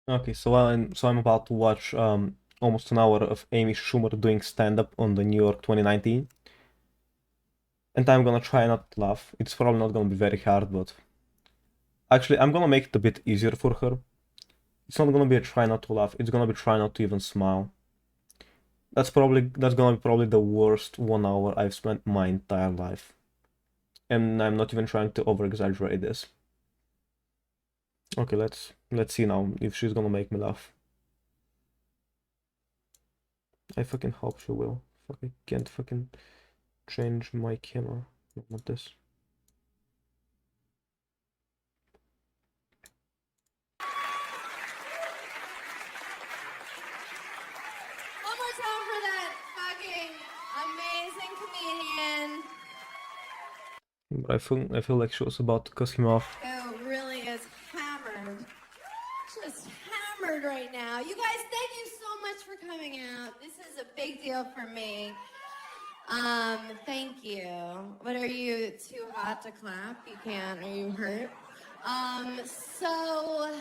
Okay, so I'm about to watch almost an hour of Amy Schumer doing stand-up on the New York 2019, and I'm gonna try not to laugh. It's probably not gonna be very hard, but actually I'm gonna make it a bit easier for her. It's not gonna be a try not to laugh. It's gonna be try not to even smile. That's gonna be probably the worst 1 hour I've spent my entire life, and I'm not even trying to over-exaggerate this. Okay, let's see now if she's gonna make me laugh. I fucking hope she will. Fuck, I can't fucking change my camera. No, not this. One more time for that fucking amazing comedian But I feel like she was about to cuss him off. who really is hammered. Just hammered right now. You guys, thank you so much for coming out. This is a big deal for me. Thank you. What are you, too hot to clap? You can't. Are you hurt? So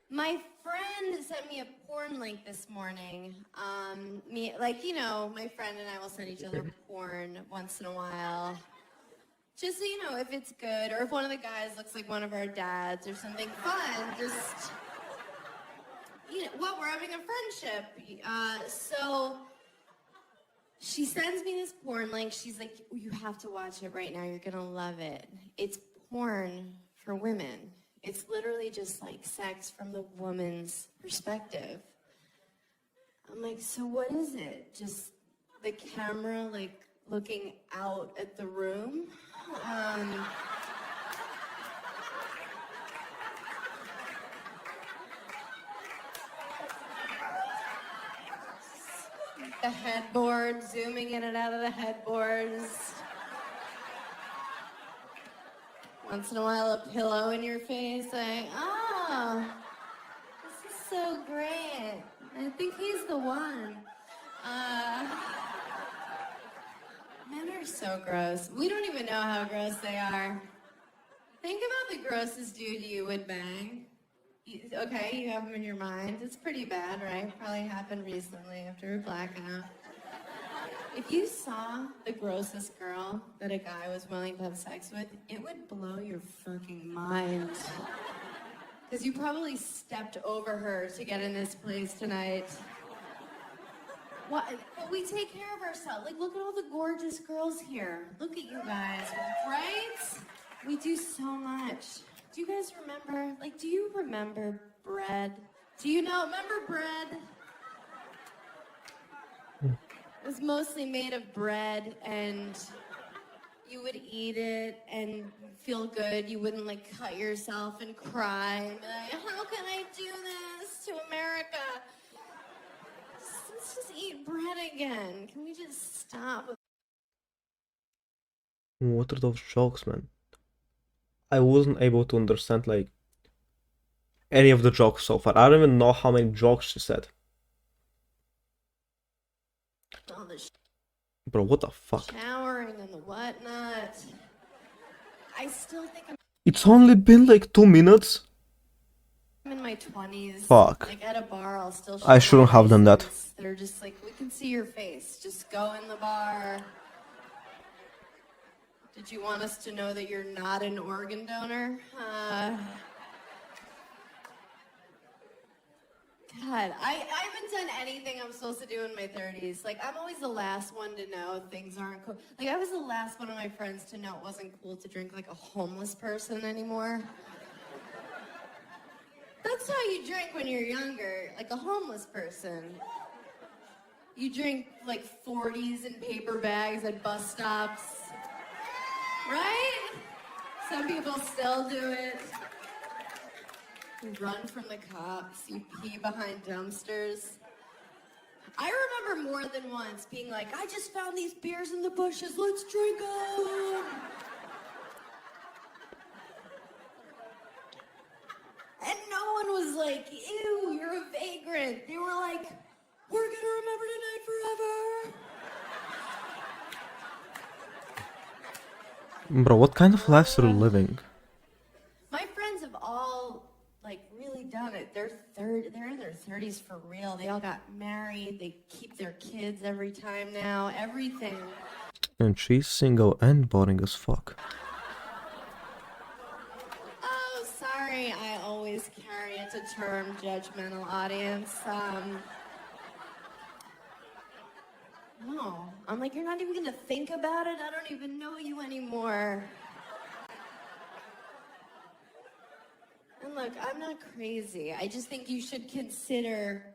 my friend sent me a porn link this morning. My friend and I will send each other porn once in a while. Just so you know, if it's good, or if one of the guys looks like one of our dads or something fun, just, we're having a friendship. So she sends me this porn link. She's like, you have to watch it right now. You're going to love it. It's porn for women. It's literally just like sex from the woman's perspective. I'm like, so what is it? Just the camera, like, looking out at the room? The headboard, zooming in and out of the headboards. Once in a while, a pillow in your face, like, oh, this is so great. I think he's the one. Men are so gross. We don't even know how gross they are. Think about the grossest dude you would bang. Okay, you have him in your mind. It's pretty bad, right? Probably happened recently after a blackout. If you saw the grossest girl that a guy was willing to have sex with, it would blow your fucking mind. Because you probably stepped over her to get in this place tonight. What? But we take care of ourselves. Like, look at all the gorgeous girls here. Look at you guys, right? We do so much. Do you guys remember? Like, do you remember bread? Remember bread? It was mostly made of bread, and you would eat it and feel good. You wouldn't, like, cut yourself and cry and be like, how can I do this to America? Let's just eat bread again. Can we just stop with... What are those jokes, man? I wasn't able to understand like any of the jokes so far. I don't even know how many jokes she said. all the Bro, what the fuck? showering and the whatnot? I still think It's only been like 2 minutes? I'm in my 20s. Fuck. Like, at a bar, I'll still show I shouldn't my have done that. license. They're just like, we can see your face. Just go in the bar. Did you want us to know that you're not an organ donor? God, I haven't done anything I'm supposed to do in my 30s. Like, I'm always the last one to know things aren't cool. Like, I was the last one of my friends to know it wasn't cool to drink like a homeless person anymore. That's how you drink when you're younger, like a homeless person. You drink like 40s in paper bags at bus stops. Right? Some people still do it. You run from the cops, you pee behind dumpsters. I remember more than once being like, I just found these beers in the bushes, let's drink them. And no one was like, ew, you're a vagrant. They were like, we're gonna remember tonight forever. Bro, what kind of lives are you living? My friends have all, like, really done it. They're in their 30s for real. They all got married. They keep their kids every time now. Everything. And she's single and boring as fuck. Oh, sorry. I always carry it to term judgmental audience. No. I'm like, you're not even gonna think about it? I don't even know you anymore. And look, I'm not crazy. I just think you should consider,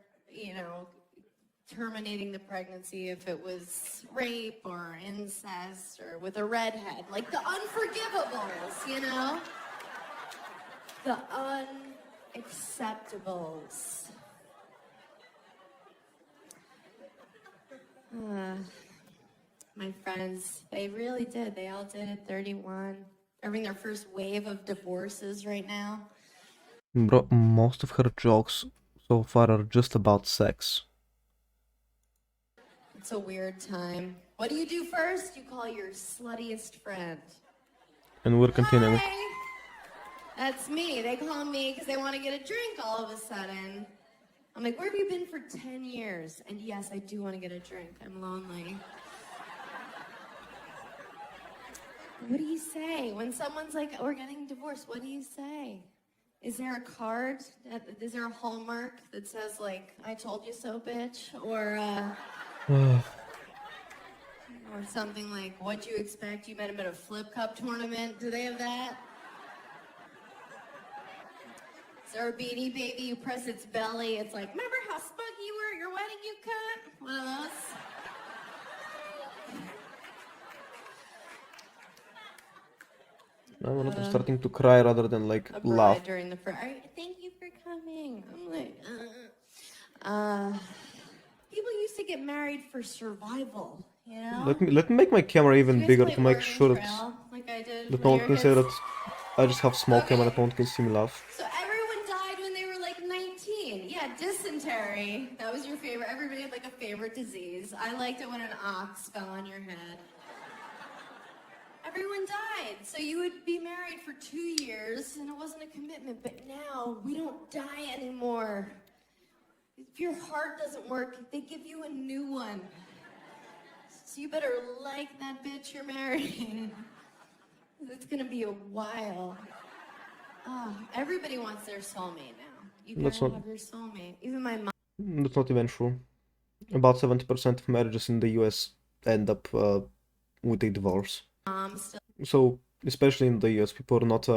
terminating the pregnancy if it was rape or incest or with a redhead. Like the unforgivables, The unacceptables. My friends, they really did. They all did at 31. They're having their first wave of divorces right now. Bro, most of her jokes so far are just about sex. It's a weird time. What do you do first? You call your sluttiest friend. And we're continuing. Hi! That's me. They call me because they want to get a drink all of a sudden. I'm like, where have you been for 10 years? And yes, I do want to get a drink. I'm lonely. What do you say? When someone's like, we're getting divorced, what do you say? Is there a card? Is there a hallmark that says, like, I told you so, bitch? Or something like, what'd you expect? You met him at a flip cup tournament. Do they have that? Is there a Beanie Baby? You press its belly. It's like, remember how smug you were at your wedding, you cunt? One of those. I'm starting to cry rather than like laugh. During the thank you for coming. I'm like, people used to get married for survival, Let me make my camera even bigger to make sure that no one can say that I just have small camera that no one can see me laugh. So everyone died when they were like 19. Yeah, dysentery. That was your favorite. Everybody had like a favorite disease. I liked it when an ox fell on your head. Everyone died. So you would be married for 2 years and it wasn't a commitment. But now we don't die anymore. If your heart doesn't work, they give you a new one. So you better like that bitch you're marrying. It's gonna be a while. Everybody wants their soulmate now. You gotta have your soulmate. Even my mom. That's not even true. About 70% of marriages in the US end up with a divorce. So, especially in the US, people are not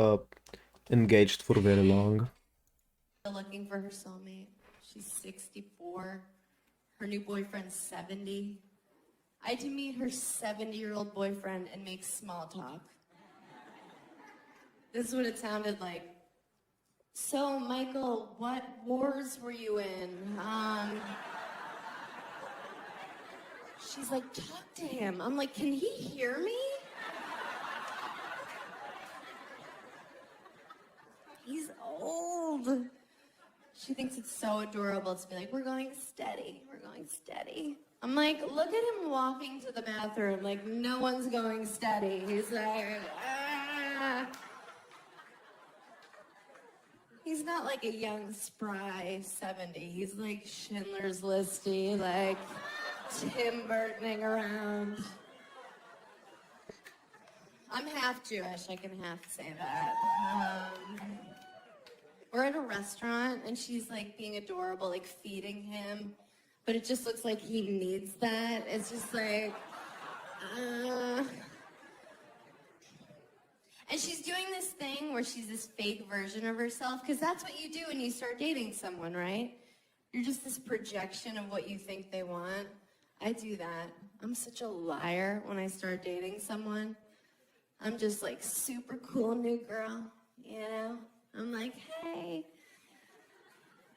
engaged for very long. Still looking for her soulmate. She's 64. Her new boyfriend's 70. I had to meet her 70-year-old boyfriend and make small talk. This is what it sounded like. So, Michael, what wars were you in? She's like, talk to him. I'm like, can he hear me? He's old. She thinks it's so adorable to be like, we're going steady. We're going steady. I'm like, look at him walking to the bathroom. Like, no one's going steady. He's like, ah. He's not like a young, spry 70. He's like Schindler's Listy, like Tim Burtoning around. I'm half Jewish, I can half say that. We're at a restaurant and she's like being adorable, like feeding him, but it just looks like he needs that. It's just like, And she's doing this thing where she's this fake version of herself, because that's what you do when you start dating someone, right? You're just this projection of what you think they want. I do that. I'm such a liar when I start dating someone. I'm just like super cool new girl, I'm like, hey.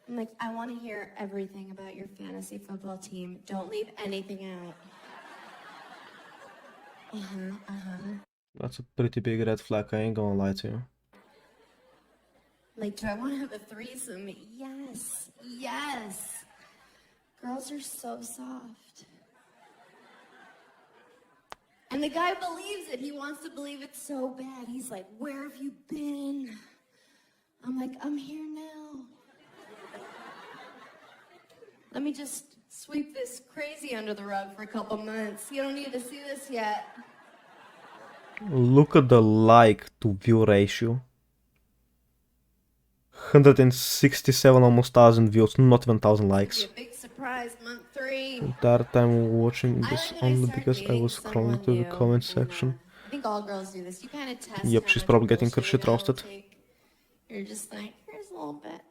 I'm like, I want to hear everything about your fantasy football team. Don't leave anything out. That's a pretty big red flag, I ain't gonna lie to you. Like, do I want to have a threesome? Yes. Yes. Girls are so soft. And the guy believes it. He wants to believe it so bad. He's like, where have you been? I'm like, I'm here now. Let me just sweep this crazy under the rug for a couple months. You don't need to see this yet. Look at the like to view ratio. 167 almost 1000 views, not even 1000 likes. Be a big surprise, month 3. Entire time watching I this like when I only start because I dating was someone scrolling to the new, comment and, section. I think all girls do this. You kind of test Yep, how she's much probably getting her bullshitting shit that will roasted. take. You're just like, here's a little bit.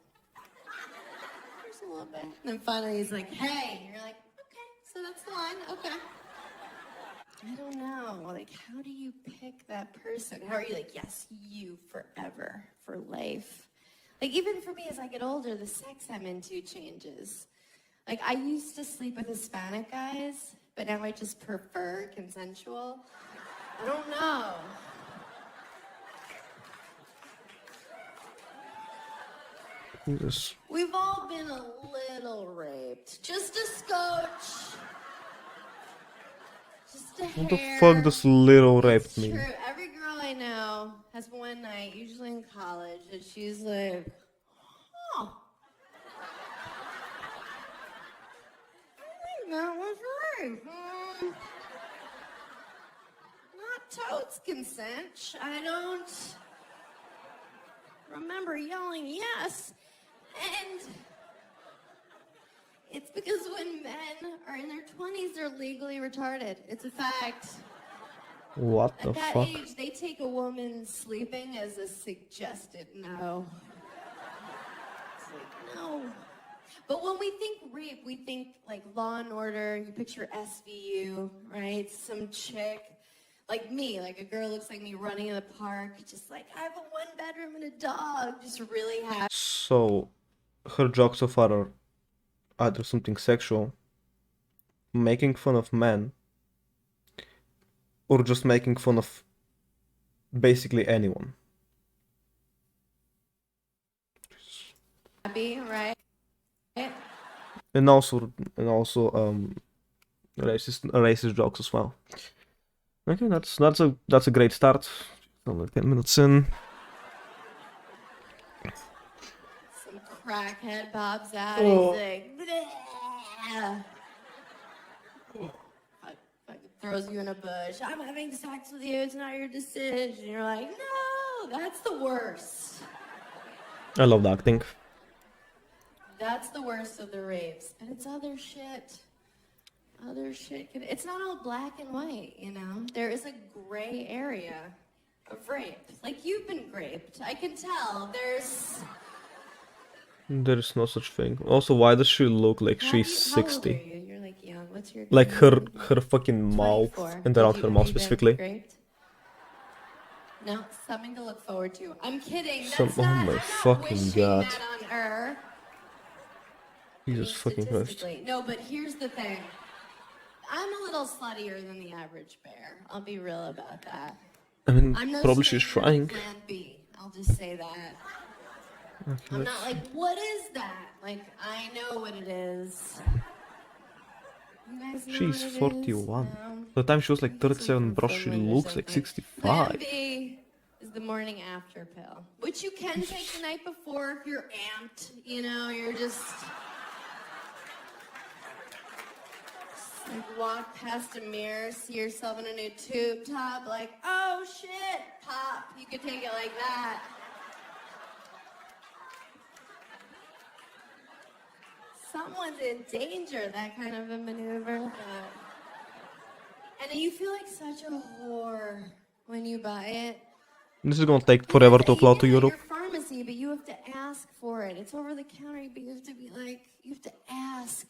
Here's a little bit. And then finally he's like, hey. And you're like, okay, so that's the one. Okay. I don't know. Like, how do you pick that person? How are you like, yes, you forever, for life? Like, even for me, as I get older, the sex I'm into changes. Like, I used to sleep with Hispanic guys, but now I just prefer consensual. I don't know. Jesus. We've all been a little raped. Just a scotch. Just a What the hair. fuck does little raped It's mean? true. Every girl I know has one night, usually in college, that she's like, oh. I think that was rape. Not totes consent. I don't remember yelling yes. And it's because when men are in their 20s, they're legally retarded. It's a fact. What the At that fuck? age, they take a woman sleeping as a suggested no. It's like, no. But when we think rape, we think like Law and Order. You picture SVU, right? Some chick, like me, like a girl looks like me running in the park, just like, I have a 1-bedroom and a dog, just really happy. So, her jokes so far are either something sexual, making fun of men, or just making fun of basically anyone. Right? And also racist jokes as well. Okay, that's a great start. Only 10 minutes in. Some crackhead pops out. Oh. He's like, bleh. Fucking throws you in a bush. I'm having sex with you. It's not your decision. You're like, no, that's the worst. I love the acting. That's the worst of the rapes. But it's other shit. Other shit. It's not all black and white, you know? There is a gray area of rape. Like, you've been raped. I can tell. There's no such thing. Also, why does she look like she's How old are 60? you? You're like young. What's your Like her fucking mouth 24. and around her Have mouth you been specifically. raped? No, something to look forward to. I'm kidding. Oh my I'm not fucking wishing god. that on her. Jesus fucking Christ. Statistically. No, but here's the thing. I'm a little sluttier than the average bear. I'll be real about that. I mean, I'm no probably she's stranger trying. to Plan B. I'll just say that. Okay, I'm not like, what is that? Like, I know what it is. You guys know She's what it is? 41. No? The time she was like Maybe some 37, bro, from she Finland or looks like something. Plan 65. B is the morning after pill, which you can take the night before if you're amped. You know, you're just like walk past a mirror, see yourself in a new tube top, like, oh shit, pop. You could take it like that. Someone's in danger, that kind of a maneuver. And you feel like such a whore when you buy it. This is gonna take forever to upload to You get it Europe. at your pharmacy, but you have to ask for it. It's over the counter, but you have to be like, you have to ask.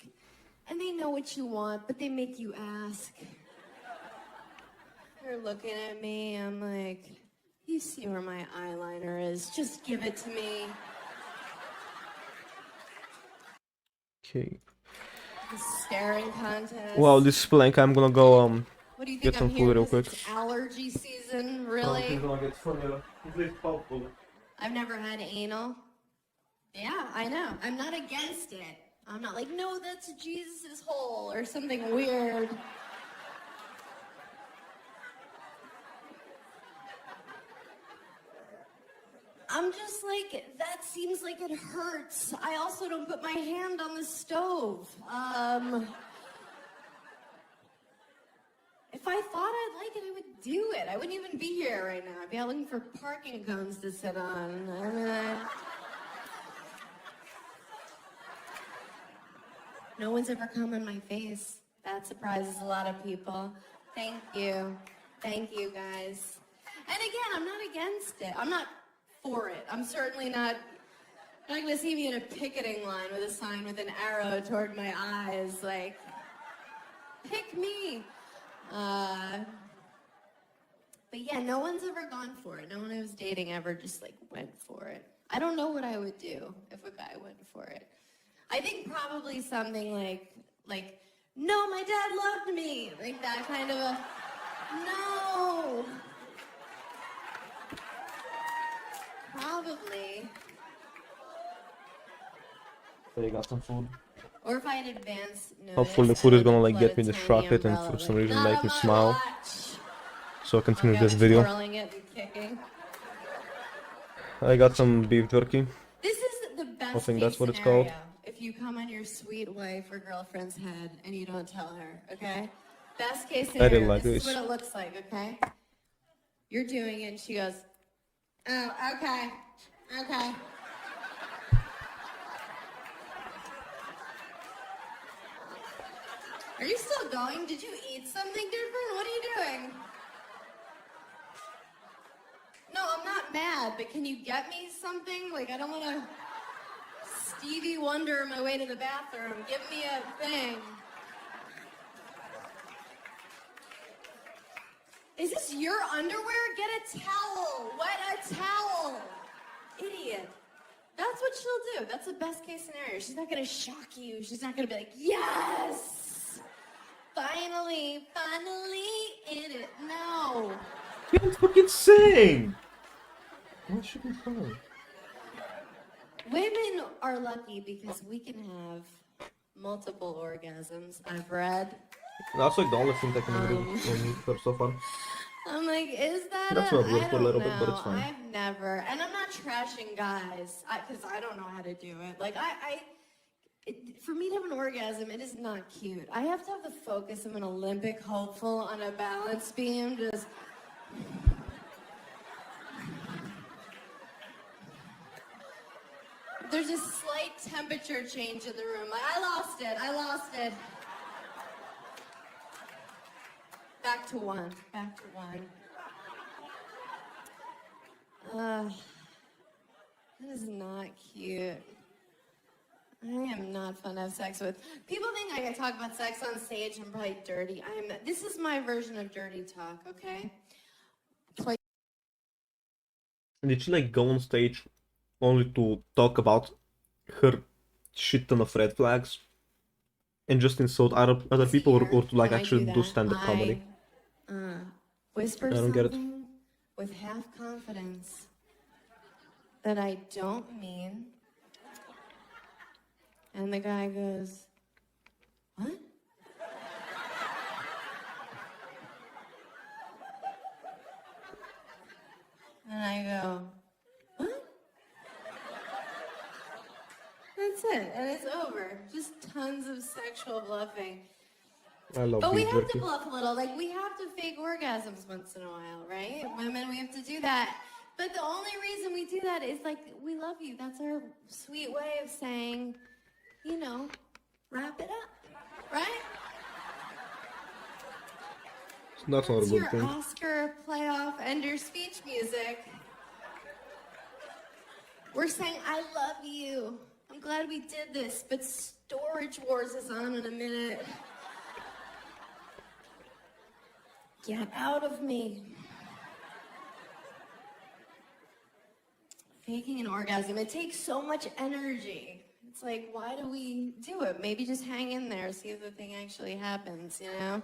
And they know what you want, but they make you ask. They're looking at me, I'm like, you see where my eyeliner is, just give it to me. Okay. The staring contest. Wow, this is blank. I'm gonna go What do you think get some I'm food here real 'cause quick. it's allergy season, really? gonna get funnier. I've never had anal. Yeah, I know. I'm not against it. I'm not like, no, that's Jesus' hole or something weird. I'm just like, that's seems like it hurts. I also don't put my hand on the stove. If I thought I'd like it, I would do it. I wouldn't even be here right now. I'd be out looking for parking cones to sit on. I mean, no one's ever come on my face. That surprises a lot of people. Thank you. Thank you, guys. And again, I'm not against it. I'm not for it. I'm certainly not... You're not going to see me in a picketing line with a sign with an arrow toward my eyes, like, pick me. But yeah, no one's ever gone for it. No one I was dating ever just, like, went for it. I don't know what I would do if a guy went for it. I think probably something like, no, my dad loved me. Like that kind of a, no. Probably. So you got some food. Or if I had advanced notice, Hopefully the food is gonna like get me distracted and for some reason make me smile. So I can finish this video. Twirling it and kicking. I got some beef jerky. This is the best I think that's what it's scenario. called. If you come on your sweet wife or girlfriend's head and you don't tell her, okay? Best case I scenario, didn't like this is this. what it looks like, okay? You're doing it and she goes, oh, okay, okay. Are you still going? Did you eat something different? What are you doing? No, I'm not mad, but can you get me something? Like, I don't want to Stevie Wonder my way to the bathroom. Give me a thing. Is this your underwear? Get a towel. Wet a towel. Idiot. That's what she'll do. That's the best case scenario. She's not going to shock you. She's not going to be like, yes! Finally in it. No. You can't fucking sing! What should be fun? Women are lucky because we can have multiple orgasms. I've read. That's like the only thing I can agree for so far. I'm like, is that That's a, not weird I for a don't little know. bit, but it's fine. I've never, and I'm not trashing guys, because I don't know how to do it. Like, for me to have an orgasm, it is not cute. I have to have the focus of an Olympic hopeful on a balance beam, just... There's a slight temperature change in the room. Like, I lost it. Back to one. That is not cute. I am not fun to have sex with. People think I talk about sex on stage. I'm probably dirty. This is my version of dirty talk, okay? Did she like go on stage only to talk about her shit ton of red flags and just insult other people, or to like actually do stand-up comedy? Whisper I don't get it. something with half confidence that I don't mean, and the guy goes, what? And I go, what? That's it, and it's over. Just tons of sexual bluffing. I love But we beef have jerky. to bluff a little. Like, we have to fake orgasms once in a while, right? Women, we have to do that. But the only reason we do that is, like, we love you. That's our sweet way of saying, you know, wrap it up, right? That's not a It's good your thing. Oscar playoff ender speech music. We're saying, I love you. I'm glad we did this, but Storage Wars is on in a minute. Get out of me. Faking an orgasm, it takes so much energy. It's like, why do we do it? Maybe just hang in there, see if the thing actually happens, you know?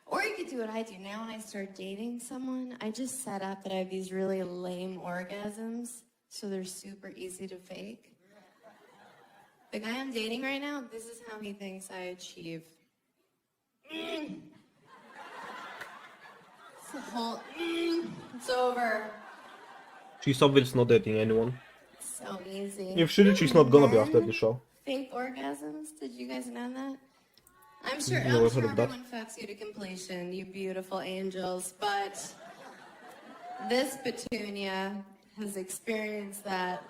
Or you could do what I do. Now when I start dating someone, I just set up that I have these really lame orgasms, so they're super easy to fake. The guy I'm dating right now, this is how he thinks I achieve. It's the whole, it's over. She's obviously not dating anyone. so easy. If she did, she's not gonna be after the show. Fake orgasms? Did you guys know that? I'm sure Never heard of that. everyone fucks you to completion, you beautiful angels, but this Petunia has experienced that.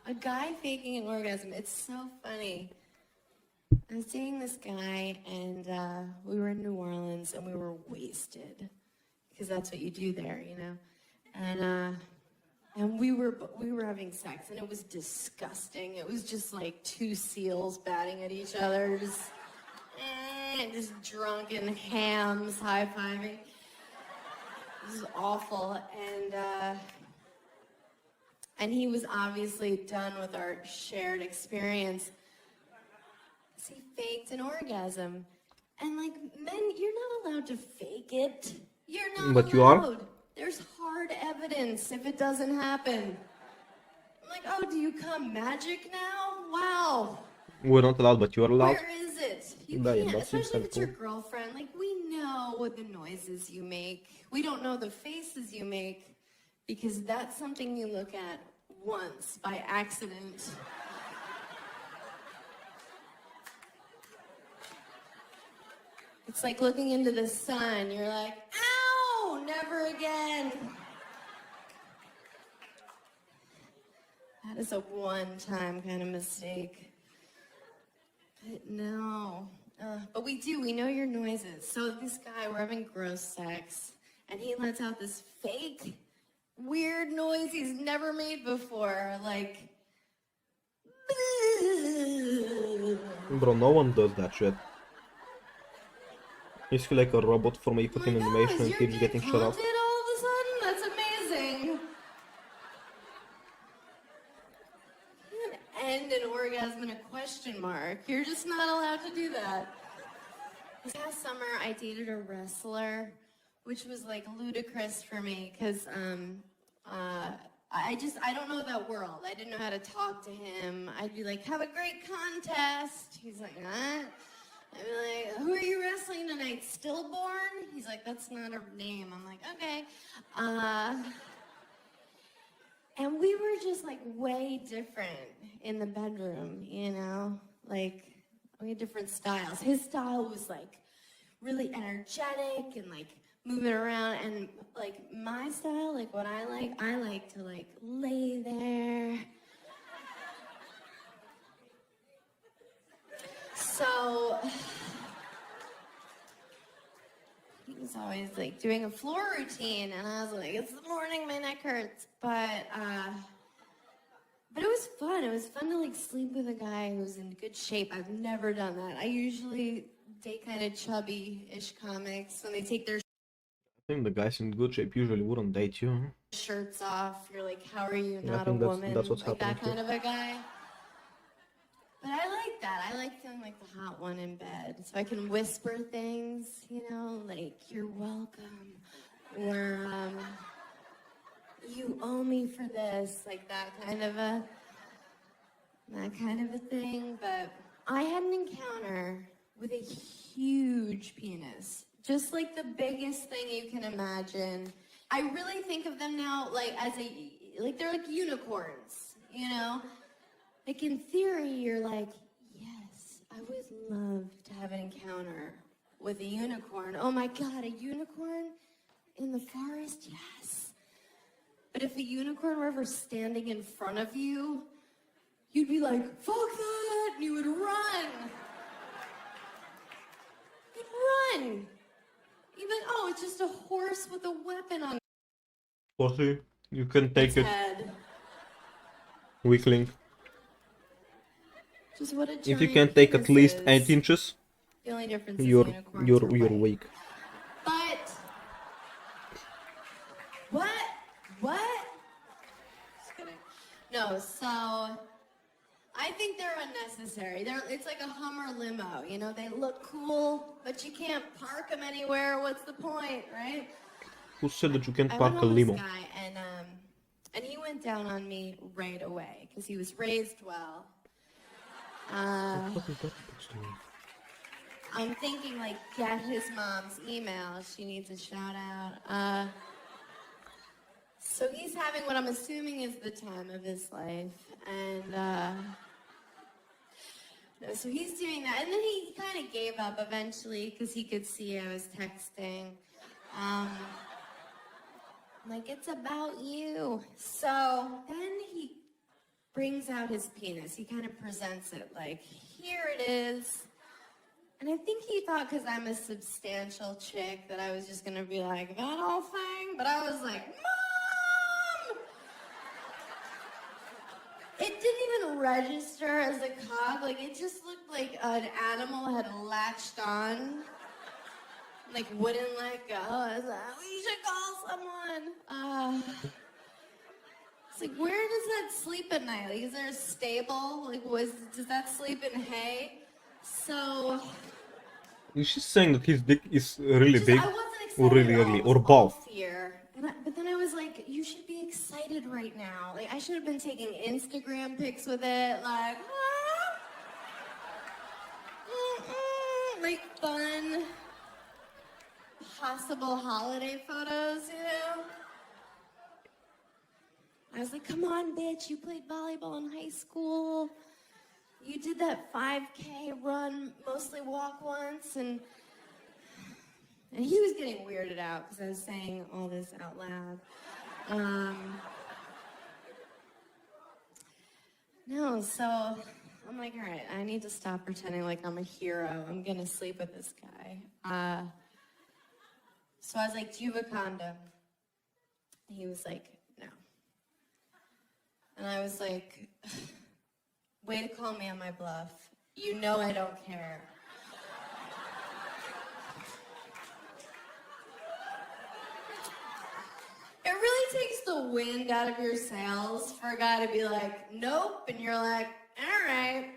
A guy faking an orgasm, it's so funny. I was dating this guy, and we were in New Orleans, and we were wasted, because that's what you do there, you know. And we were having sex, and it was disgusting. It was just like two seals batting at each other, just drunken hams high-fiving. This is awful, and he was obviously done with our shared experience. So he faked an orgasm. And like, men, you're not allowed to fake it. You're not But allowed. you are? There's hard evidence if it doesn't happen. I'm like, oh, do you come magic now? Wow. We're not allowed, but you're allowed. Where is it? You Yeah, can't, that seems especially if it's your helpful. girlfriend. Like, we know what the noises you make. We don't know the faces you make because that's something you look at once by accident. It's like looking into the sun. You're like, ow, never again. That is a one-time kind of mistake. But no. But we know your noises. So this guy, we're having gross sex, and he lets out this fake, weird noise he's never made before. Like, Bro, no one does that shit. He's feel like a robot from a fucking animation and keeps getting shut up. all of a sudden? That's amazing. You can end an orgasm in a question mark. You're just not allowed to do that. This past summer, I dated a wrestler, which was like ludicrous for me because I don't know that world. I didn't know how to talk to him. I'd be like, have a great contest. He's like, what? I'd be like, who are you wrestling tonight? Stillborn? He's like, that's not a name. I'm like, okay. And we were just like way different in the bedroom, you know? Like, we had different styles. His style was like really energetic and like moving around, and like my style, like what I like to like lay there. So he was always like doing a floor routine, and I was like, it's the morning, my neck hurts. But it was fun. It was fun to like sleep with a guy who's in good shape. I've never done that. I usually date kind of chubby-ish comics when they take their I think the guys in good shape usually wouldn't date you. shirts off. You're like, how are you Yeah, I not a think woman? that's what's like happening that kind here. of a guy. But I like that. I like feeling like the hot one in bed. So I can whisper things, you know, like, you're welcome. Or, you owe me for this. Like that kind of a thing. But I had an encounter with a huge penis. Just like the biggest thing you can imagine. I really think of them now like they're like unicorns, you know? Like in theory, you're like, yes, I would love to have an encounter with a unicorn. Oh my God, a unicorn in the forest? Yes. But if a unicorn were ever standing in front of you, you'd be like, fuck that, and you would run. You'd run. You'd be like, oh, it's just a horse with a weapon on Pussy, you can take its it, head. weakling. Just what a If you giant can take at penis least is. 8 inches, The only difference is you're unicorns are white. weak. But what? Just kidding. No, so I think they're unnecessary. It's like a Hummer limo, you know. They look cool, but you can't park them anywhere. What's the point, right? Who said that you can I park went a home with limo? this guy, and he went down on me right away because he was raised well. What is that supposed to mean? I'm thinking, like, get his mom's email. She needs a shout out. So he's having what I'm assuming is the time of his life. And, no, so he's doing that. And then he kind of gave up eventually because he could see I was texting. I'm like, it's about you. So then he brings out his penis. He kind of presents it like, here it is. And I think he thought because I'm a substantial chick that I was just going to be like, that whole thing. But I was like, Mom! It didn't even register as a cock. Like, it just looked like an animal had latched on. Like, wouldn't let go. I was like, we should call someone. It's like, where does that sleep at night? Like, is there a stable? Like, does that sleep in hay? So... She's saying that his dick is really big I wasn't or excited really at all. ugly, It was or all both. fear. But then I was like, you should be excited right now. Like, I should have been taking Instagram pics with it, like, like fun, possible holiday photos, you know? I was like, come on, bitch, you played volleyball in high school. You did that 5K run, mostly walk once, and he was getting weirded out because I was saying all this out loud. No, so I'm like, all right, I need to stop pretending like I'm a hero. I'm gonna sleep with this guy. So I was like, do you have a condom? And he was like, no. And I was like, way to call me on my bluff. You know I don't care. It really takes the wind out of your sails for a guy to be like, nope, and you're like, all right.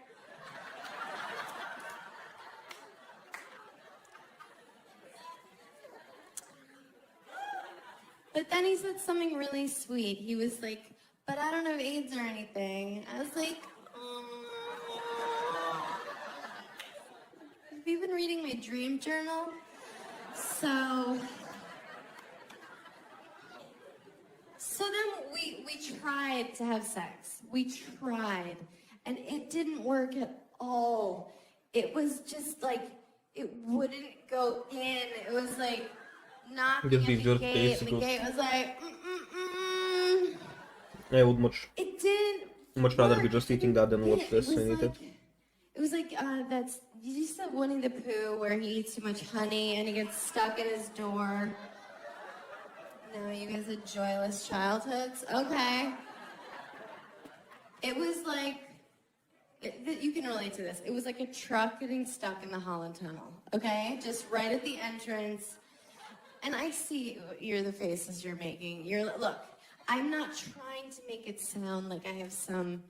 But then he said something really sweet. He was like, but I don't have AIDS or anything. I was like, have you been reading my dream journal? So then we tried to have sex. We tried. And it didn't work at all. It was just like, it wouldn't go in. It was like knocking at the gate, and the gate was like, I would much rather be work. just eating that than watch this and eat it. It was like, did you see that Winnie the Pooh where he eats too much honey and he gets stuck in his door? No, you guys had joyless childhoods? Okay. It was like, you can relate to this. It was like a truck getting stuck in the Holland Tunnel, okay? Just right at the entrance. And I see the faces you're making. Look, I'm not trying to make it sound like I have some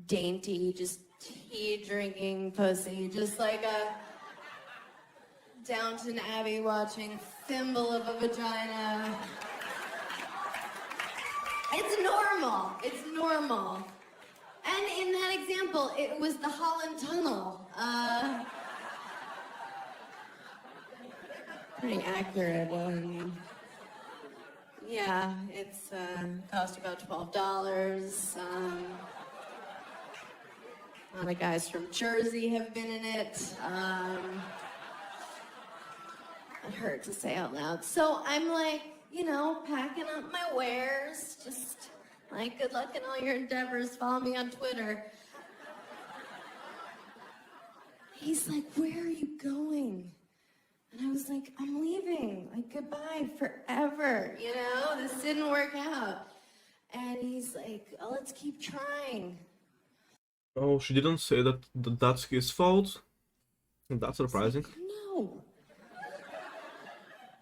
dainty, just tea-drinking pussy, just like a Downton Abbey watching thimble of a vagina. It's normal. It's normal. And in that example, it was the Holland Tunnel. Pretty accurate. Yeah, it's cost about $12. A lot of guys from Jersey have been in it. It hurt to say out loud. So I'm like, packing up my wares, just like, good luck in all your endeavors. Follow me on Twitter. He's like, where are you going? And I was like, I'm leaving. Like, goodbye forever. This didn't work out. And he's like, oh, let's keep trying. Oh, she didn't say that that's his fault? That's surprising. Like, no.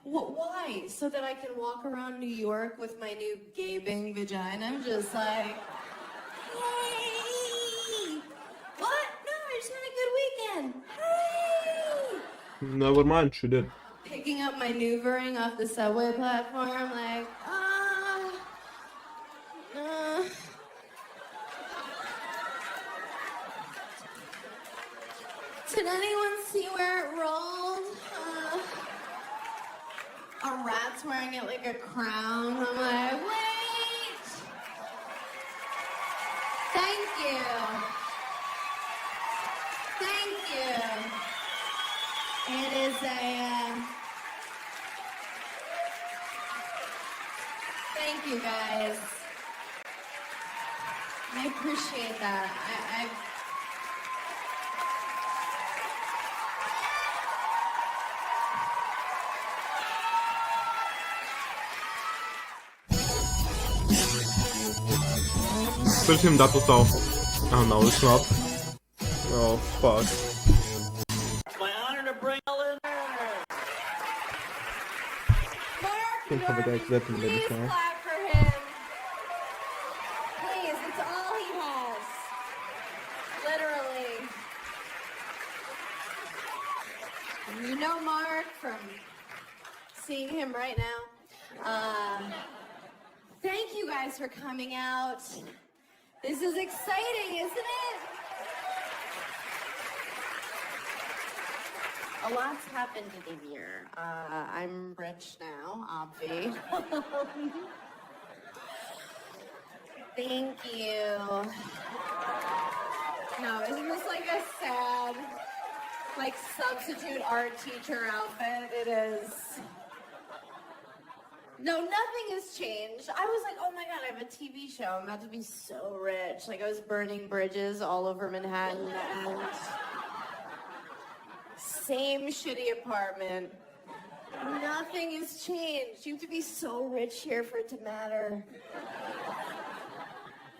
Why? So that I can walk around New York with my new gaping vagina? Just like, hey! What? No, I just had a good weekend. Hey! Never mind, she did. Picking up my maneuvering off the subway platform, like, Did anyone see where it rolled? A rat's wearing it like a crown. I'm like, wait! Thank you. Thank you. It is thank you guys. I appreciate that. Search that was all. Oh no, it's not. Oh fuck. It's my honor to bring Ellen in. Think of it exactly like Please this now. clap for him. Please, it's all he has. Literally. You know Mark from seeing him right now. Thank you guys for coming out. This is exciting, isn't it? A lot's happened in a year. I'm rich now, obvi. Thank you. No, isn't this like a sad, like substitute art teacher outfit? It is. No, nothing has changed. I was like, oh my God, I have a TV show. I'm about to be so rich. Like I was burning bridges all over Manhattan and same shitty apartment. Nothing has changed. You have to be so rich here for it to matter.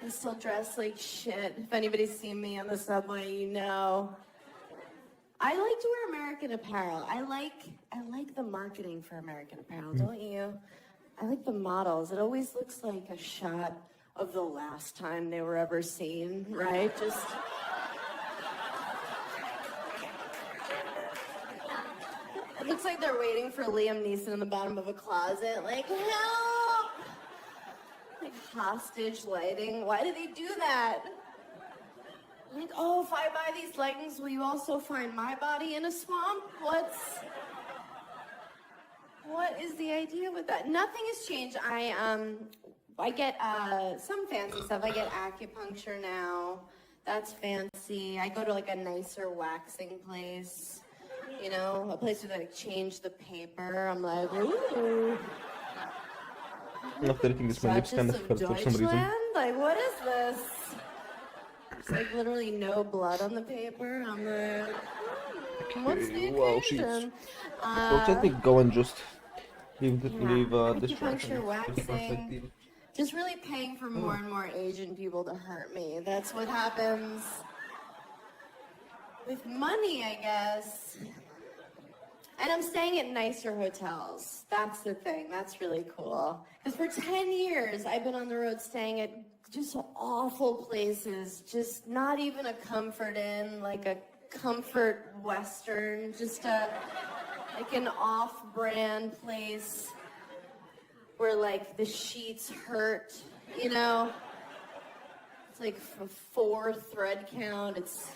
I still dress like shit. If anybody's seen me on the subway, you know. I like to wear American Apparel. I like the marketing for American Apparel, don't you? I like the models. It always looks like a shot of the last time they were ever seen, right? Just it looks like they're waiting for Liam Neeson in the bottom of a closet, like, help! Like hostage lighting. Why do they do that? Like, oh, if I buy these leggings, will you also find my body in a swamp? What is the idea with that? Nothing has changed. I get some fancy stuff. I get acupuncture now. That's fancy. I go to like a nicer waxing place. You know, a place where they like change the paper. I'm like, ooh. After eating this, my lips kind of hurt for some reason. Deutschland? Like, what is this? There's like literally no blood on the paper. I'm like, what's the occasion? So let me go and just leave this acupuncture, waxing, just really paying for more and more Asian people to hurt me. That's what happens with money, I guess. And I'm staying at nicer hotels. That's the thing. That's really cool. Because for 10 years, I've been on the road staying at just awful places. Just not even a Comfort Inn, like a Comfort Western, just like an off-brand place where like the sheets hurt, you know? It's like a 4 thread count. It's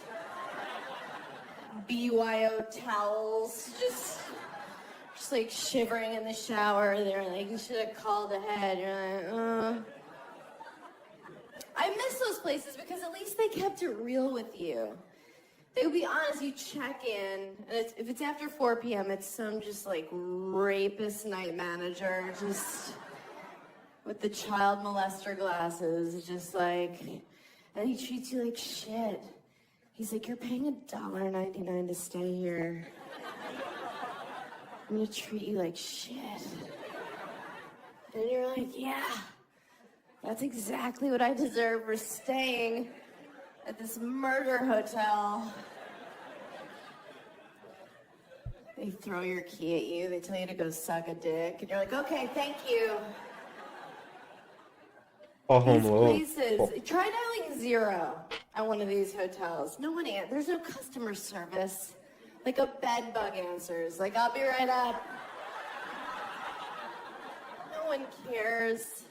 BYO towels, just like shivering in the shower. They're like, you should have called ahead. You're like, I miss those places because at least they kept it real with you. They would be honest, you check in, and if it's after 4 p.m., it's some just like rapist night manager, just with the child molester glasses, just like, and he treats you like shit. He's like, you're paying $1.99 to stay here. I'm gonna treat you like shit. And you're like, yeah, that's exactly what I deserve for staying at this murder hotel. They throw your key at you, they tell you to go suck a dick, and you're like, okay, thank you. These places, try dialing 0 at one of these hotels. No one answers. There's no customer service. Like a bed bug answers. Like, I'll be right up. No one cares.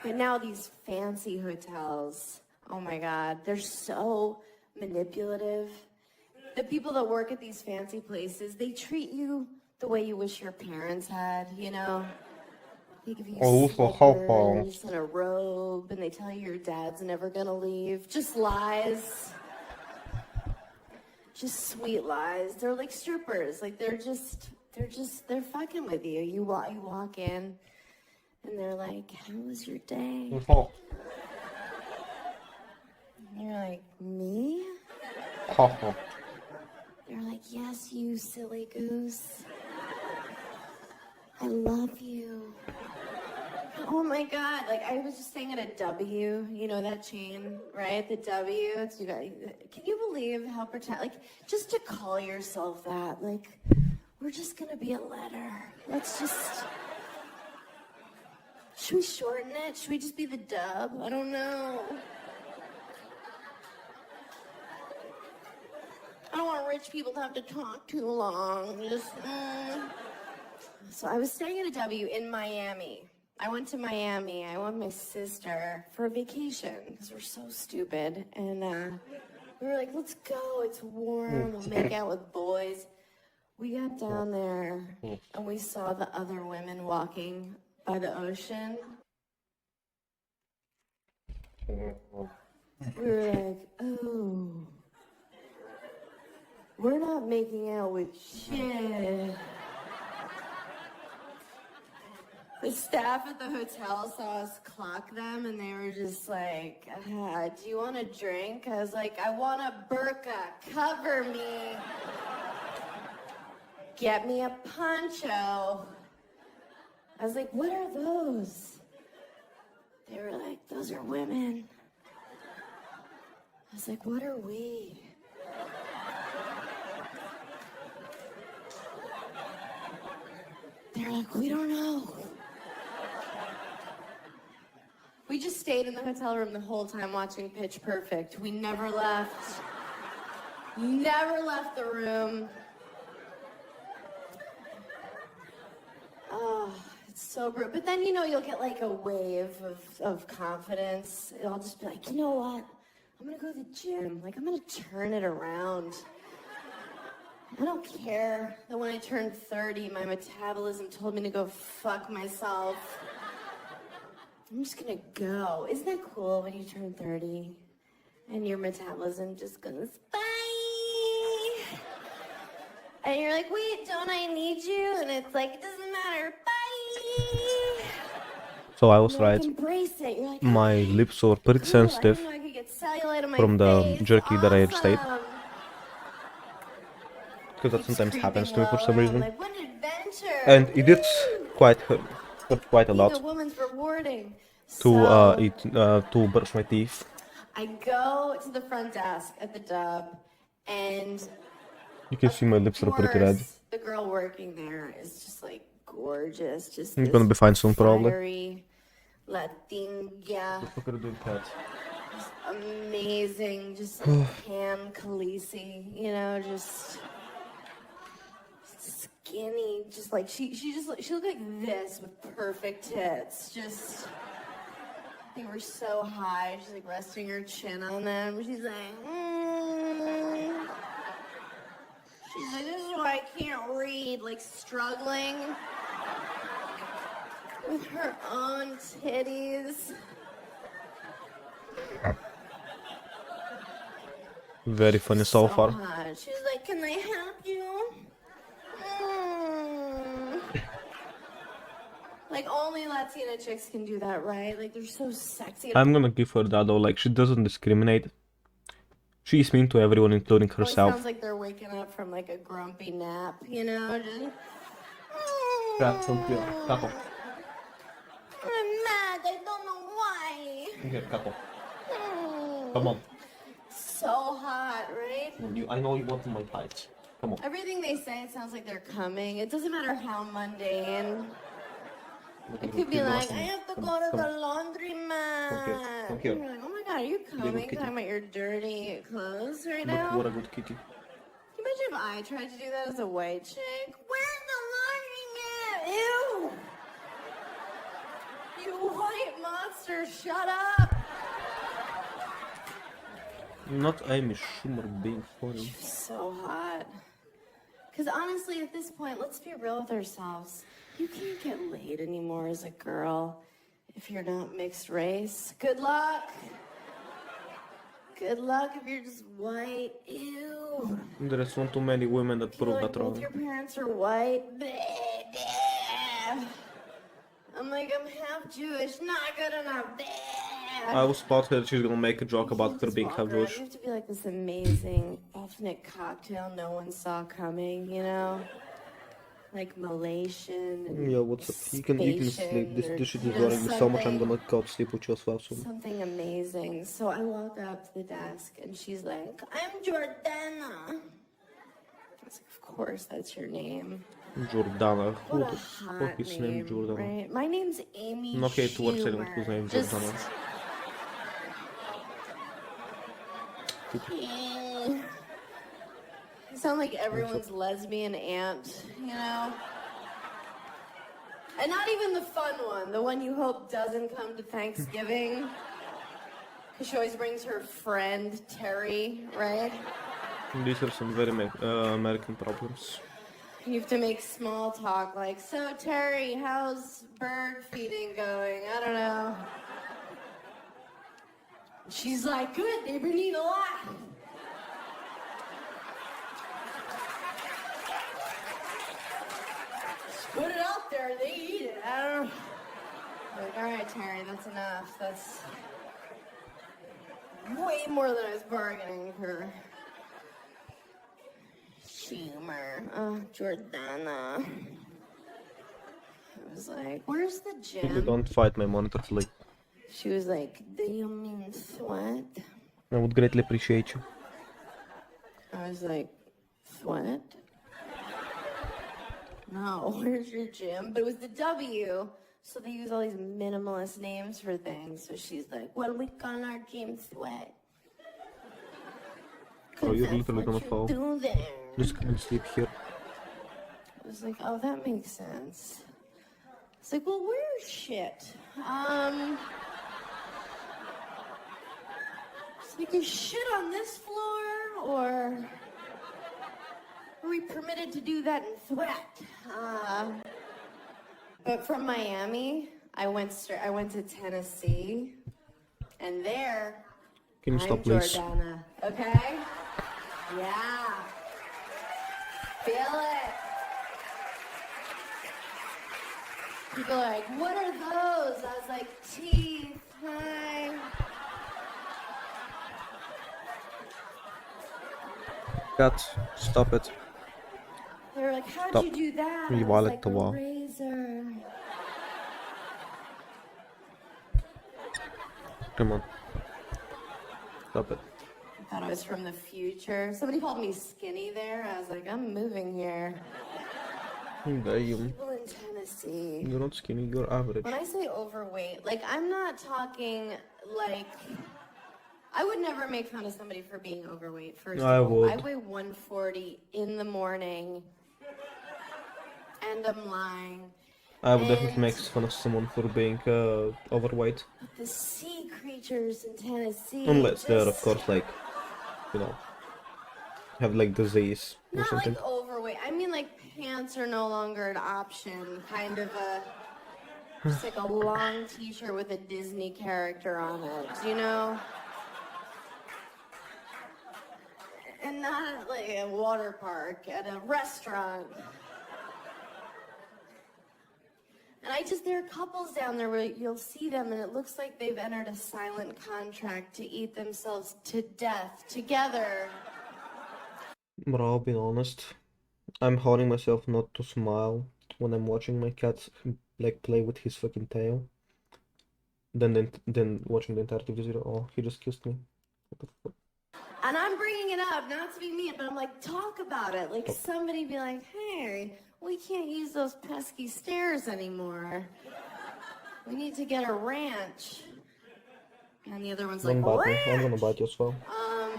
But now these fancy hotels, oh my God, they're so manipulative. The people that work at these fancy places, they treat you the way you wish your parents had, you know? They give you Oh, for how slippers and a robe, and they tell you your dad's never gonna leave. Just lies. Just sweet lies. They're like strippers. Like they're fucking with you. You walk in, and they're like, "How was your day?" Oh. And you're like, "Me?" Oh. They're like, "Yes, you silly goose. I love you." Oh my God, like I was just staying at a W, you know that chain, right? The W, it's you guys. Can you believe how like, just to call yourself that, like, we're just gonna be a letter. Let's just, should we shorten it? Should we just be the Dub? I don't know. I don't want rich people to have to talk too long. So I was staying at a W in Miami. I went to Miami. I went with my sister for a vacation because we're so stupid. And we were like, let's go. It's warm. We'll make out with boys. We got down there and we saw the other women walking by the ocean. We were like, oh, we're not making out with shit. The staff at the hotel saw us clock them, and they were just like, do you want a drink? I was like, I want a burqa. Cover me. Get me a poncho. I was like, what are those? They were like, those are women. I was like, what are we? They're like, we don't know. We just stayed in the hotel room the whole time watching Pitch Perfect. We never left. Never left the room. Oh, it's so brutal. But then, you know, you'll get like a wave of confidence. I'll just be like, you know what? I'm gonna go to the gym. Like, I'm gonna turn it around. I don't care that when I turned 30, my metabolism told me to go fuck myself. I'm just gonna go. Isn't that cool when you turn 30 and your metabolism just goes, bye? And you're like, wait, don't I need you? And it's like, it doesn't matter, bye. So I was You're like, right. embrace it. You're like, My okay, lips were pretty cool. sensitive I didn't know I could get cellulite on my from the face. jerky that I just ate. Awesome. Because that sometimes Keeps happens to creeping me for some lower. I'm reason. like, what an adventure. And it did Woo! quite hurt quite a Being a lot woman's rewarding. to brush my teeth. I go to the front desk at the Dub, and You can see my lips are pretty red. the girl working there is just like gorgeous, just It's gonna be fine soon, probably. fiery Latina, Look at doing that. amazing, just like Pam Khaleesi, you know, just skinny, just like she looked like this with perfect tits, just. They were so high. She's like resting her chin on them. She's like, She's like, this is why I can't read. Like struggling with her own titties. Very funny so far. Hot. She was like, can I help you? Like, only Latina chicks can do that, right? Like, they're so sexy. I'm gonna give her that though, like, she doesn't discriminate. She's mean to everyone, including It herself. sounds like they're waking up from, like, a grumpy nap, you know? Just... I'm mad, I don't know why. Here, couple. Come on. So hot, right? I know you want my tights. Come on. Everything they say, it sounds like they're coming. It doesn't matter how mundane. It could be like, I have to go to the laundromat. Come here. You're like, oh my God, are you coming? Talking about your dirty clothes right now? Look, what a good kitty. Can you imagine if I tried to do that as a white chick? Where's the laundromat? Ew! You white monster, shut up! Not Amy Schumer being funny. So hot. Because honestly, at this point, let's be real with ourselves. You can't get laid anymore as a girl if you're not mixed race. Good luck. Good luck if you're just white. Ew. There is one too many women that You prove know, like that both wrong. your parents are white. I'm like, I'm half Jewish. Not good enough. I will spot her, she's gonna make a joke You about can't her just being walk half around. Jewish. You have to be like this amazing ethnic cocktail no one saw coming, you know? Like Malaysian and Yeah, what's up? You can sleep. Spatian or, This shit you is know, bothering me so much. I'm something. gonna go to sleep with you as well soon. Something amazing. So I walk up to the desk and she's like, I'm Jordana. I was like, of course, that's your name. Jordana. Who What a the hot fuck is name, named Jordana? right? My name's Amy No hate towards anyone Schumer. whose name is Just... Jordana. You sound like everyone's lesbian aunt, you know? And not even the fun one, the one you hope doesn't come to Thanksgiving. Because she always brings her friend, Terry, right? These are some very American problems. You have to make small talk like, so Terry, how's bird feeding going? I don't know. She's like, good, they've been eating a lot. Just put it out there, they eat it. I don't know. Like, all right, Terry, that's enough. That's way more than I was bargaining for. Schumer. Oh, Jordana. I was like, where's the Simply gym? don't fight my monitor, please. She was like, do you mean sweat? I would greatly appreciate you. I was like, sweat? No, where's your gym? But it was the W, so they use all these minimalist names for things. So she's like, well, we call our gym sweat. Oh, you're That's literally gonna what you fall. do there. Just come and sleep here. I was like, oh, that makes sense. It's like, well, where's shit? It's like, is shit on this floor, or are we permitted to do that in threat? But from Miami, I went to Tennessee, and there, Can you I'm stop, please? Jordana, okay? Yeah. Feel it. People are like, what are those? I was like, teeth, hi. Cat, stop it. They were like, how'd Stop. you do that? I You was wallet like, the a wall. razor. Come on. Stop it. I thought I was from the future. Somebody called me skinny there. I was like, I'm moving here. Damn. People in Tennessee. You're not skinny, you're average. When I say overweight, like, I'm not talking like, I would never make fun of somebody for being overweight, first I of all. would. I weigh 140 in the morning, and I'm lying. I would definitely And make fun of someone for being overweight. the sea creatures in Tennessee. Unless they're, of just- course, like, you know, have like disease or Not something. like overweight. I mean, like, pants are no longer an option. Kind of just like a long t-shirt with a Disney character on it, you know? And not at, like, a water park, at a restaurant. And there are couples down there where you'll see them and it looks like they've entered a silent contract to eat themselves to death together. Bro, I'll be honest. I'm holding myself not to smile when I'm watching my cat like play with his fucking tail. Then watching the entirety of this video. Oh, he just kissed me. What the fuck? And I'm bringing it up, not to be mean, but I'm like, talk about it. Like, somebody be like, hey, we can't use those pesky stairs anymore. We need to get a ranch. And the other one's like, Don't bite me. I'm gonna ranch? bite you as well.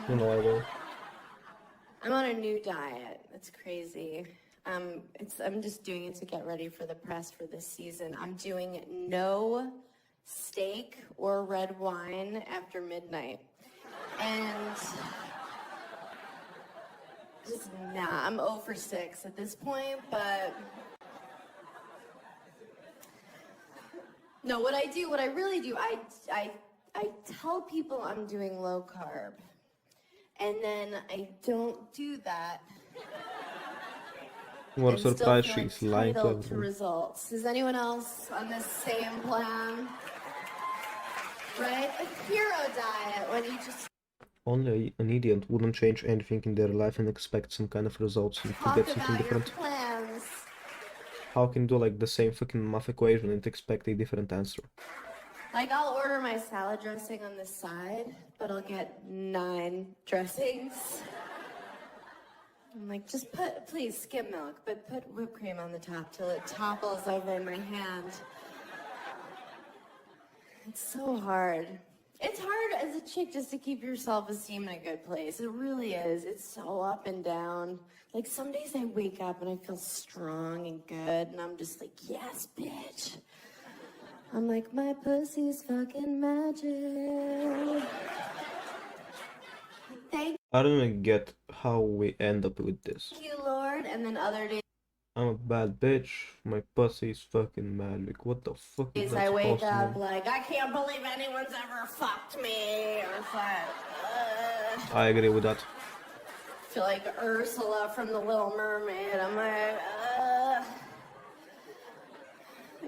You know I will. I'm on a new diet. It's crazy. I'm just doing it to get ready for the press for this season. I'm doing no steak or red wine after midnight. And just, I'm 0 for 6 at this point, but No, what I really do, I tell people I'm doing low carb. And then I don't do that. What a And still surprise, feel she's lying to entitled to everyone. results. Is anyone else on this same plan? Right? A hero diet when you just Only an idiot wouldn't change anything in their life and expect some kind of results and to talk get something about your different. plans. How can you do like the same fucking math equation and expect a different answer? Like, I'll order my salad dressing on the side, but I'll get 9 dressings. I'm like, just please, skim milk, but put whipped cream on the top till it topples over in my hand. It's so hard. It's hard as a chick just to keep your self-esteem in a good place. It really is. It's so up and down. Like, some days I wake up and I feel strong and good, and I'm just like, yes, bitch. I'm like, my pussy's fucking magic. Thank I don't even get how we end up with this. you, Lord. And then other I'm a bad bitch, my pussy is fucking magic. What the fuck is days that I wake supposed to up mean? like, I can't believe anyone's ever fucked me. Or I agree with that. feel like Ursula from The Little Mermaid. I'm like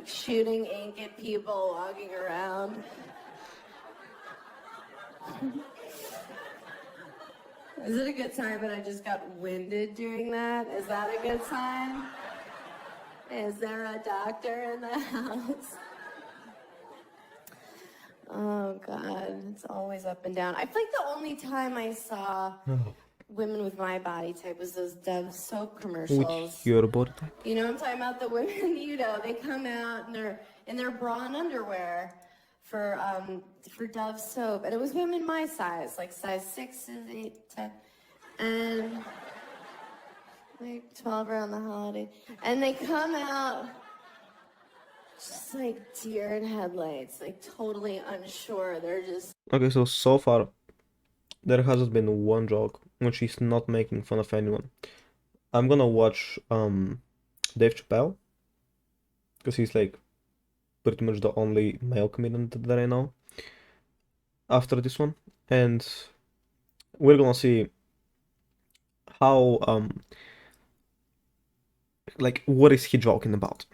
shooting ink at people walking around. Is it a good sign that I just got winded doing that? Is that a good sign? Is there a doctor in the house? Oh, God. It's always up and down. I feel like the only time I saw women with my body type was those Dove soap commercials. With your body type? You know what I'm talking about? The women, they come out and they're in their bra and underwear for Dove soap. And it was women my size, like size 6, 8, 10. And like 12 around the holiday. And they come out just like deer in headlights, like totally unsure. They're just Okay, so far, there hasn't been one joke when she's not making fun of anyone. I'm gonna watch Dave Chappelle, because he's like pretty much the only male comedian that I know after this one, and we're gonna see how like what is he joking about?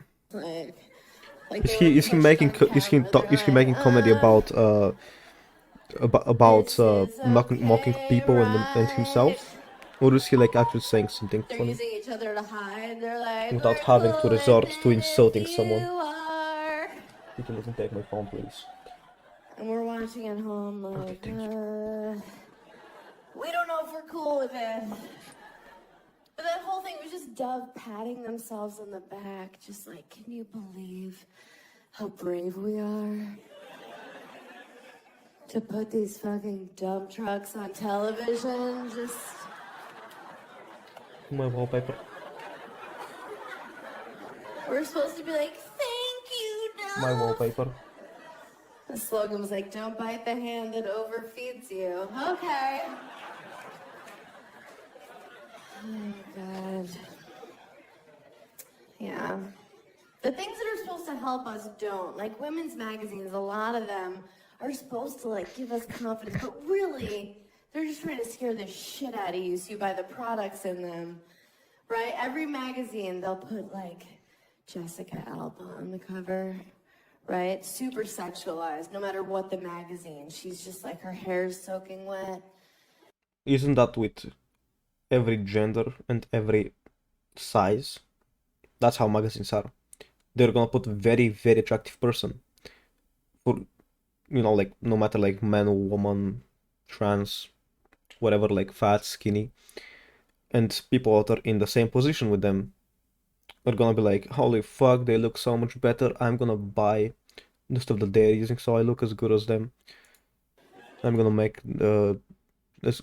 like Is they he were is he pushed making on is he camera. They're is he like, making comedy about this is mocking okay, people and right? himself, or is he like actually saying something They're funny using each other to hide. They're like, without we're having to cool with resort to it insulting if someone? you are. You can even take my phone, please. And we're watching at home Okay, like, thank you. we don't know if we're cool with it. But that whole thing was just Dove patting themselves on the back, just like, can you believe how brave we are? To put these fucking dump trucks on television, just... My wallpaper. We're supposed to be like, thank you, Dove. My wallpaper. The slogan was like, don't bite the hand that overfeeds you. Okay. Oh, God. Yeah. The things that are supposed to help us don't. Like women's magazines, a lot of them are supposed to like give us confidence, but really, they're just trying to scare the shit out of you so you buy the products in them. Right? Every magazine, they'll put like Jessica Alba on the cover. Right? Super sexualized, no matter what the magazine. She's just like, her hair's soaking wet. Isn't that with every gender and every size? That's how magazines are. They're gonna put very, very attractive person for, like no matter like man, woman, trans, whatever, like fat, skinny, and people that are in the same position with them are gonna be like, holy fuck, they look so much better. I'm gonna buy the stuff that they're using so I look as good as them. I'm gonna make this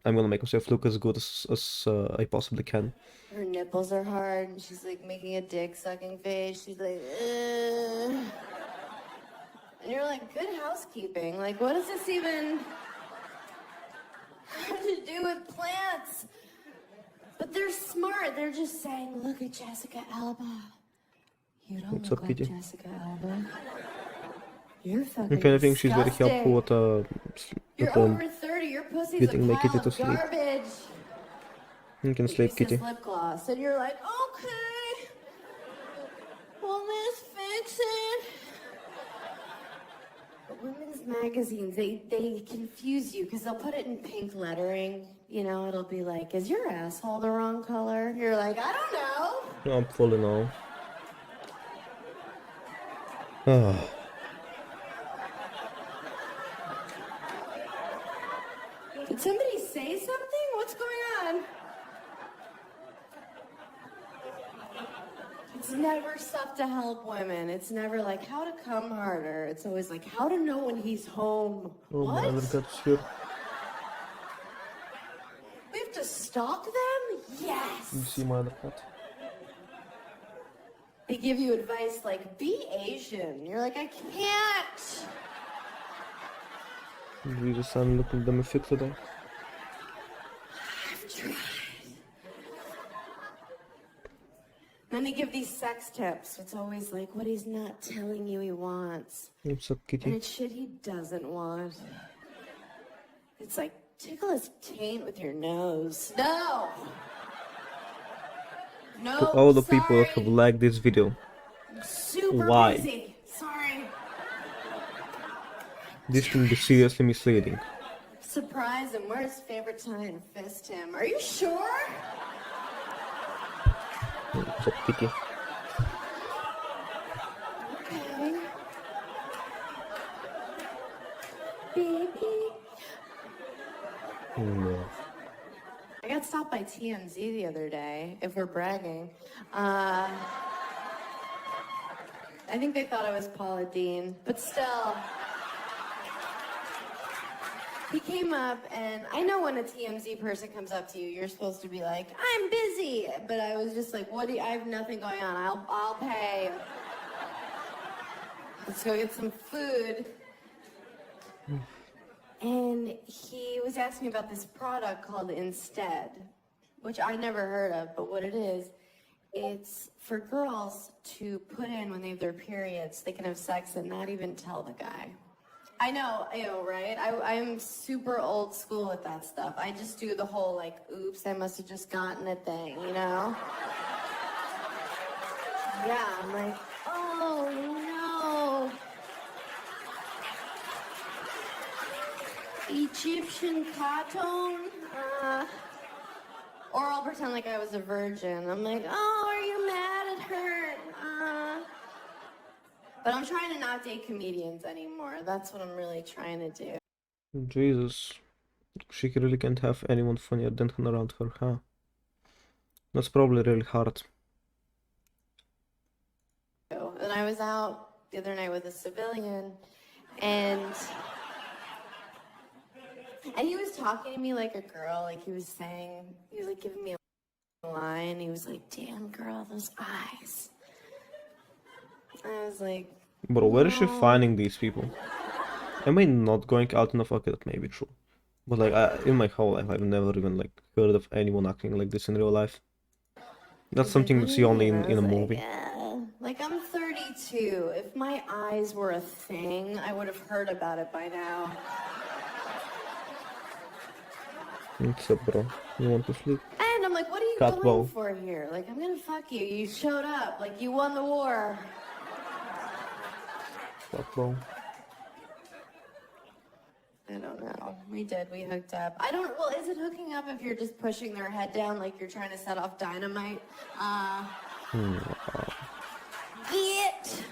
I'm gonna make myself look as good as I possibly can. Her nipples are hard, and she's like making a dick sucking face. She's like, ugh. And you're like, good housekeeping. Like, what does this even have to do with plants? But they're smart. They're just saying, look at Jessica Alba. You don't What's look up, like Kitty? Jessica Alba. You're If fucking anything, she's very helpful disgusting. You're at over 30. Your pussy's a getting my kitty pile to of sleep. garbage. You can It sleep, uses Kitty. lip gloss, and you're like, okay, well, let's fix it. But women's magazines, they confuse you because they'll put it in pink lettering. You know, it'll be like, is your asshole the wrong color? You're like, I don't know. No, I'm falling now. Ah, Did somebody say something? What's going on? It's never stuff to help women. It's never like how to come harder. It's always like how to know when he's home. oh, my other What? cat's here. We have to stalk them? You Yes. see my other cat? They give you advice like, be Asian. You're like, I can't. Jesus, I'm looking them fit today. I've tried. Then they give these sex tips. It's always like what he's not telling you he wants. What's up, And Kitty? it's shit he doesn't want. It's like, tickle his taint with your nose. No! No, To all the people that have sorry. liked this video, Super Why? busy. Sorry. this can be seriously misleading. Surprise him. Where's his favorite time? Fist him. Are you sure? What's up, Kitty? Okay. Baby. No. I got stopped by TMZ the other day, if we're bragging. I think they thought I was Paula Dean, but still. He came up, and I know when a TMZ person comes up to you, you're supposed to be like, I'm busy. But I was just like, what do you, I have nothing going on. I'll pay. Let's go get some food. And he was asking me about this product called Instead, which I never heard of, but what it is, it's for girls to put in when they have their periods. They can have sex and not even tell the guy. I know, right? I'm super old school with that stuff. I just do the whole, like, oops, I must have just gotten a thing, you know? Yeah, I'm like, oh, no. Egyptian cotton? Or I'll pretend like I was a virgin. I'm like, oh, are you mad at her? But I'm trying to not date comedians anymore. That's what I'm really trying to do. Jesus. She really can't have anyone funnier than him around her, huh? That's probably really hard. And I was out the other night with a civilian, and he was talking to me like a girl. Like he was like giving me a line. He was like, damn girl, those eyes. I was like, Bro, where is she no. finding these people? Am I not going out enough? Okay, that may be true. But like, in my whole life, I've never even like heard of anyone acting like this in real life. That's something you see only in a movie. Like I'm 32. If my eyes were a thing, I would have heard about it by now. What's up, bro? You want to sleep? And I'm like, what are you Cat going ball. for here? Like, I'm gonna fuck you. You showed up. Like, you won the war. Fuck, bro. I don't know. We did. We hooked up. Well, is it hooking up if you're just pushing their head down like you're trying to set off dynamite? Get!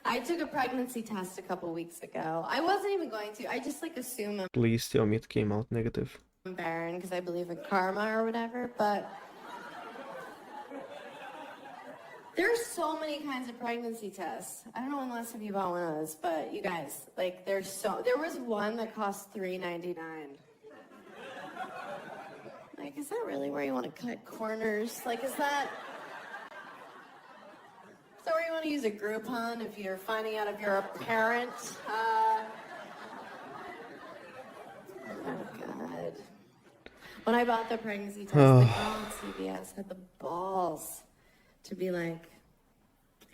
I took a pregnancy test a couple weeks ago. I wasn't even going to. I just like assume I'm Please tell me it came out negative. barren because I believe in karma or whatever, but there's so many kinds of pregnancy tests. I don't know when the last time you bought one of those, but you guys, like, there was one that cost $3.99. Like, is that really where you want to cut corners? Like, is that where you want to use a Groupon if you're finding out if you're a parent? Oh, God. When I bought the pregnancy test, the girl at CVS had the balls to be like,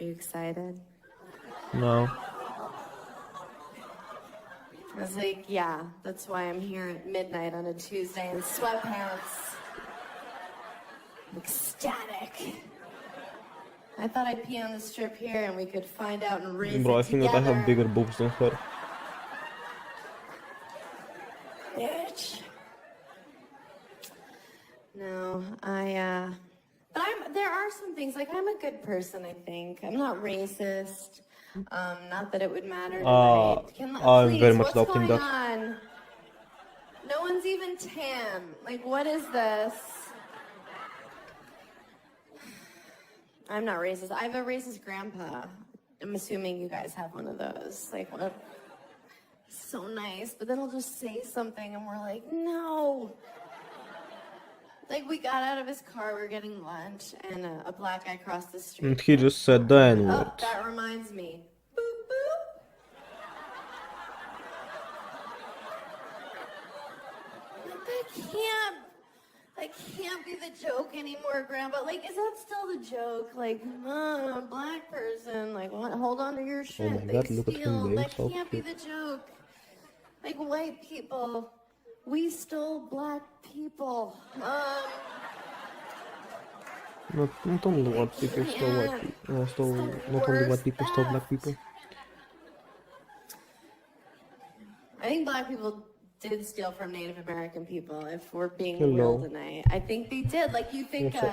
"Are you excited?" No. I was like, "Yeah, that's why I'm here at midnight on a Tuesday in sweatpants. Ecstatic. I thought I'd pee on the strip here and we could find out and raise Bro, I it think together." that I have bigger boobs than her. Bitch. No, but there are some things, like, I'm a good person, I think. I'm not racist. Not that it would matter tonight. I'm Please, very much what's doubting going that. on? No one's even tan. Like, what is this? I'm not racist. I have a racist grandpa. I'm assuming you guys have one of those. Like, what? So nice, but then he'll just say something and we're like, no. Like, we got out of his car, we were getting lunch, and a black guy crossed the street. And he just said the Oh, N-word. that reminds me. Boop, boop. That can't be the joke anymore, Grandpa. Like, is that still the joke? Like, Mom, black person, like, what? Hold on to your shit. Oh my They God, look at him steal. being That so can't be cute. the joke. Like, white people, we stole black people. Not only white people stole white people. Not only white people stole black people. I think black people did steal from Native American people, if we're being Hello. real tonight. I think they did. Like, you think What's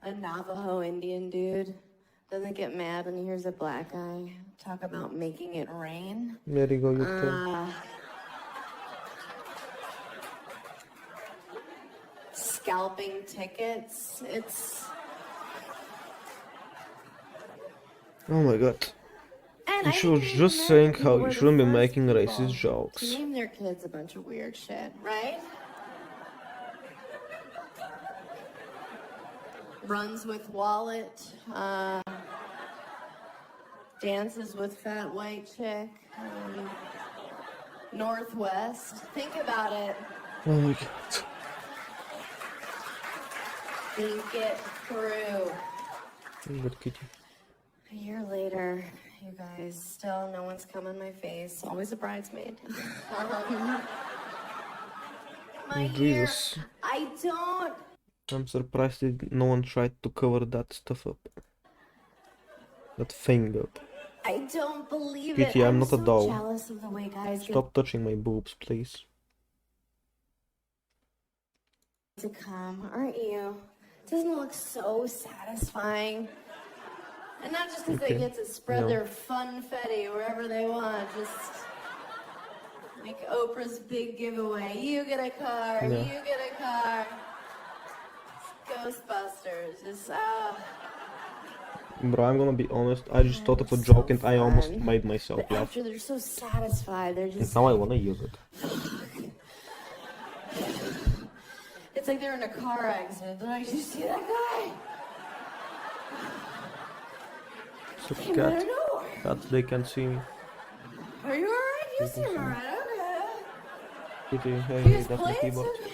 a Navajo Indian dude doesn't get mad when he hears a black guy talk about making it rain? There you go, you too. Scalping tickets. It's... Oh my God. And And she was just saying how you shouldn't be making racist jokes. to name their kids a bunch of weird shit, right? Runs with wallet, dances with fat white chick, Northwest. Think about it. Oh my God. Think it through. Good kitty. A year later, you guys, still no one's come in my face. Always a bridesmaid. My hair, Jesus. I don't. I'm surprised that no one tried to cover that stuff up. That thing up. I don't believe Kitty, it. I'm not a so doll. jealous of the way guys Stop touching my boobs, please. get to come, aren't you? Doesn't it look so satisfying? And not just because they Okay. get to spread No. their funfetti wherever they want, just like Oprah's big giveaway. You get a car, No. you get a car. It's Ghostbusters. It's Bro, I'm gonna be honest, I just thought of a so joke and I almost fun. made myself But laugh. after they're so satisfied, they're And just now I wanna use it. it's like they're in a car accident. They're like, "Did you see that guy? It's a Came out of cat. nowhere. Cats, they can see me. Are you alright? You seem alright. Okay. Kitty, hey, You hey, guys that's my play keyboard. it?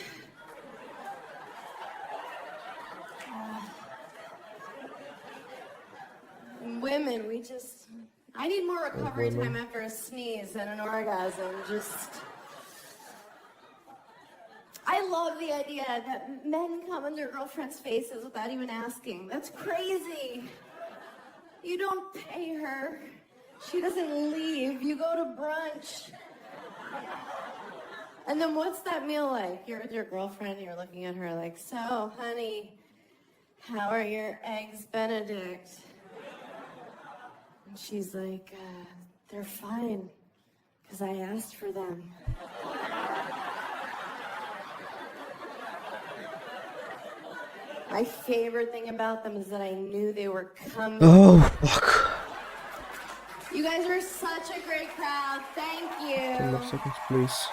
Women, we just... I need more recovery women. time after a sneeze and an orgasm. Just... I love the idea that men come in their girlfriends' faces without even asking. That's crazy. You don't pay her. She doesn't leave. You go to brunch. And then what's that meal like? You're with your girlfriend, you're looking at her like, so, honey, how are your eggs Benedict? And she's like, they're fine, because I asked for them. My favorite thing about them is that I knew they were coming. Oh, fuck. You guys are such a great crowd. Thank 10 more you. seconds, please.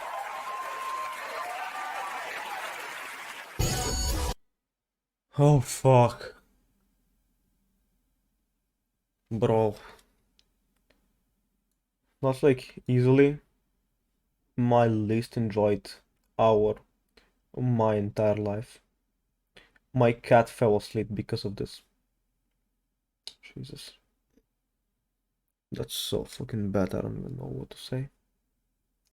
Oh, fuck. Bro. That's like easily my least enjoyed hour my entire life. My cat fell asleep because of this. Jesus. That's so fucking bad, I don't even know what to say.